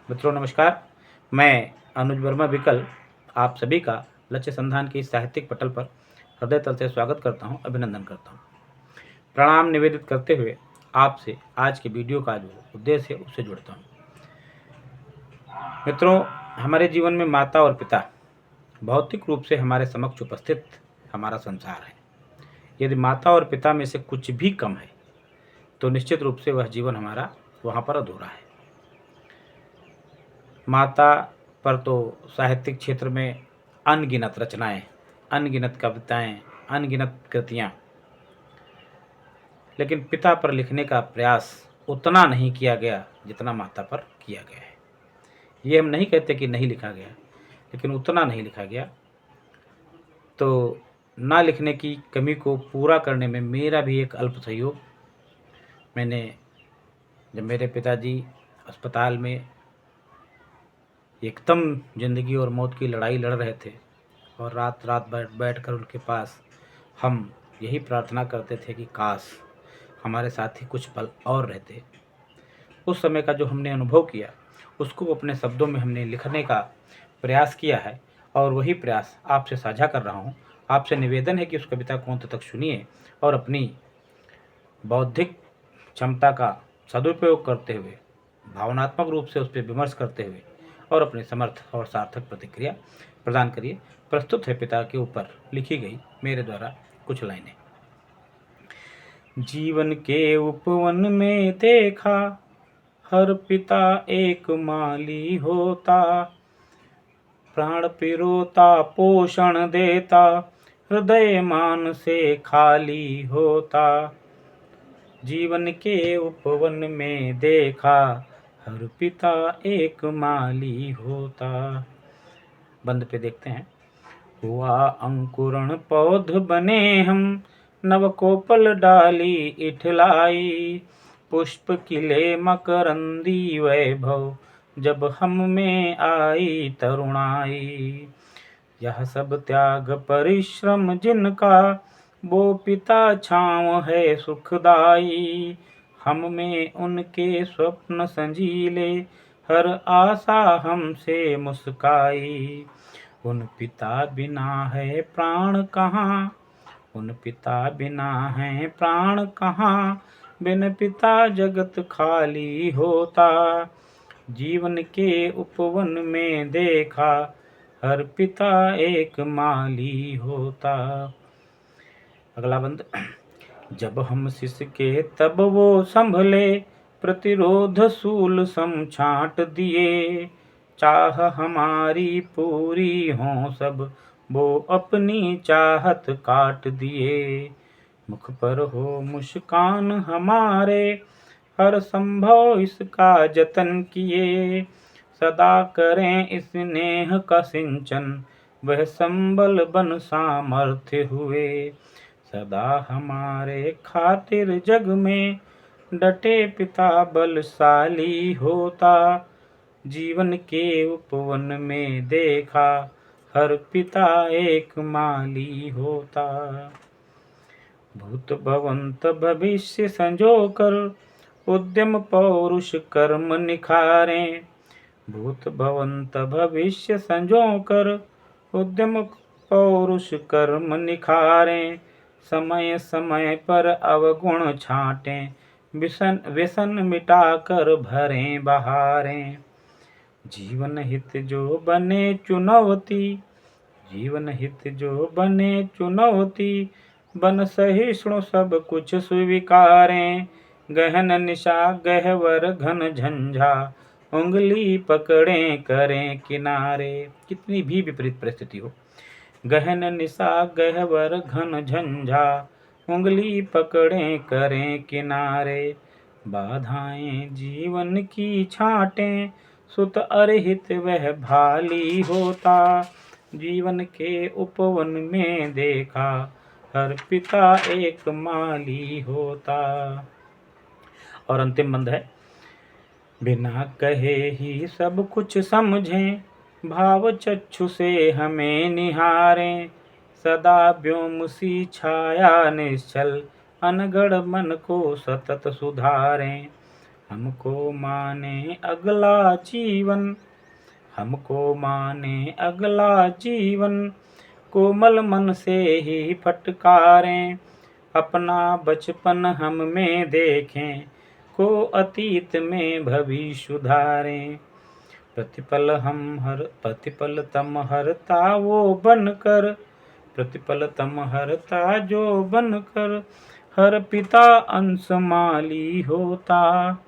मित्रों नमस्कार। मैं अनुज वर्मा विकल आप सभी का लक्ष्य संधान की साहित्यिक पटल पर हृदय तल से स्वागत करता हूं, अभिनंदन करता हूं। प्रणाम निवेदित करते हुए आपसे आज के वीडियो का जो उद्देश्य है उससे जुड़ता हूं। मित्रों, हमारे जीवन में माता और पिता भौतिक रूप से हमारे समक्ष उपस्थित हमारा संसार है। यदि माता और पिता में से कुछ भी कम है तो निश्चित रूप से वह जीवन हमारा वहाँ पर अधूरा है। माता पर तो साहित्यिक क्षेत्र में अनगिनत रचनाएं, अनगिनत कविताएं, अनगिनत कृतियां, लेकिन पिता पर लिखने का प्रयास उतना नहीं किया गया जितना माता पर किया गया है। ये हम नहीं कहते कि नहीं लिखा गया, लेकिन उतना नहीं लिखा गया। तो ना लिखने की कमी को पूरा करने में मेरा भी एक अल्प सहयोग। मैंने जब मेरे पिताजी अस्पताल में एकदम ज़िंदगी और मौत की लड़ाई लड़ रहे थे और रात रात बैठ कर उनके पास हम यही प्रार्थना करते थे कि काश हमारे साथ ही कुछ पल और रहते। उस समय का जो हमने अनुभव किया उसको अपने शब्दों में हमने लिखने का प्रयास किया है और वही प्रयास आपसे साझा कर रहा हूँ। आपसे निवेदन है कि उस कविता को अंत तक सुनिए और अपनी बौद्धिक क्षमता का सदुपयोग करते हुए, भावनात्मक रूप से उस पर विमर्श करते हुए और अपनी समर्थ और सार्थक प्रतिक्रिया प्रदान करिए। प्रस्तुत है पिता के ऊपर लिखी गई मेरे द्वारा कुछ लाइनें। जीवन के उपवन में देखा हर पिता एक माली होता, प्राण पिरोता पोषण देता, हृदय मान से खाली होता। जीवन के उपवन में देखा हर पिता एक माली होता। बंद पे देखते हैं। हुआ अंकुरण पौध बने हम, नवकोपल डाली इठलाई, पुष्प खिले मकरंदी वैभव, जब हम में आई तरुणाई। यह सब त्याग परिश्रम जिनका, वो पिता छाँव है सुखदाई। हम में उनके स्वप्न संजीले, हर आशा हमसे मुस्काई। उन पिता बिना है प्राण कहाँ, उन पिता बिना है प्राण कहाँ, बिन पिता जगत खाली होता। जीवन के उपवन में देखा हर पिता एक माली होता। अगला बंद। जब हम सिसके तब वो संभले, प्रतिरोध सूल सम छांट दिए। चाह हमारी पूरी हो सब, वो अपनी चाहत काट दिए। मुख पर हो मुस्कान हमारे, हर संभव इसका जतन किए। सदा करें स्नेह का सिंचन, वह संबल बन सामर्थ्य हुए। सदा हमारे खातिर जग में, डटे पिता बलशाली होता। जीवन के उपवन में देखा हर पिता एक माली होता। भूत भवंत भविष्य संजोकर, उद्यम पौरुष कर्म निखारें। भूत भवंत भविष्य संजोकर, उद्यम पौरुष कर्म निखारें। समय समय पर अवगुण छांटें, व्यसन मिटाकर भरें बहारें। जीवन हित जो बने चुनौती, जीवन हित जो बने चुनौती, बन सहिष्णु सब कुछ स्वीकारें। गहन निशा गहवर घन झंझा, उंगली पकड़ें करें किनारे। कितनी भी विपरीत परिस्थिति हो, गहन निशा गहवर घन झंझा, उंगली पकड़ें करें किनारे। बाधाएं जीवन की छांटें, सुत अरहित वह भाली होता। जीवन के उपवन में देखा हर पिता एक माली होता। और अंतिम बंद है। बिना कहे ही सब कुछ समझें, भाव चक्षु से हमें निहारें। सदा व्योम सी छाया निश्चल, अनगढ़ मन को सतत सुधारें। हमको माने अगला जीवन, हमको माने अगला जीवन, कोमल मन से ही फटकारें, अपना बचपन हम में देखें, को अतीत में भविष्य सुधारें। प्रतिपल तम हरता वो बनकर, प्रतिपल तम हरता जो बनकर, हर पिता अंश माली होता,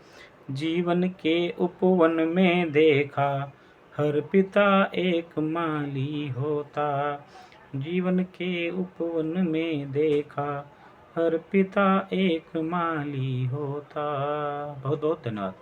जीवन के उपवन में देखा, हर पिता एक माली होता, जीवन के उपवन में देखा, हर पिता एक माली होता। बहुत बहुत धन्यवाद।